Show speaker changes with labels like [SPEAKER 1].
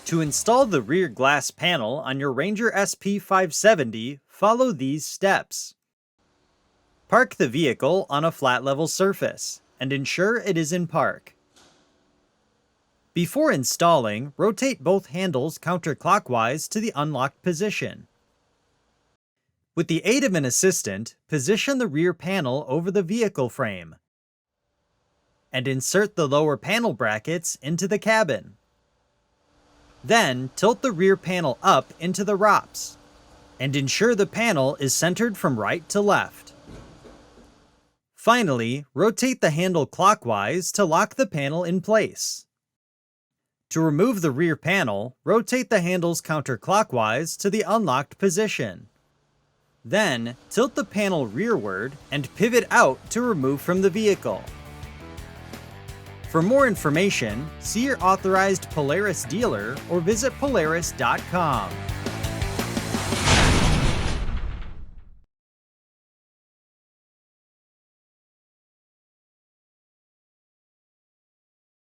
[SPEAKER 1] To install the rear glass panel on your Ranger SP570, follow these steps. Park the vehicle on a flat level surface, and ensure it is in park. Before installing, rotate both handles counterclockwise to the unlocked position. With the aid of an assistant, position the rear panel over the vehicle frame, and insert the lower panel brackets into the cabin. Then, tilt the rear panel up into the ROPS, and ensure the panel is centered from right to left. Finally, rotate the handle clockwise to lock the panel in place. To remove the rear panel, rotate the handles counterclockwise to the unlocked position. Then, tilt the panel rearward and pivot out to remove from the vehicle. For more information, see your authorized Polaris dealer or visit Polaris.com.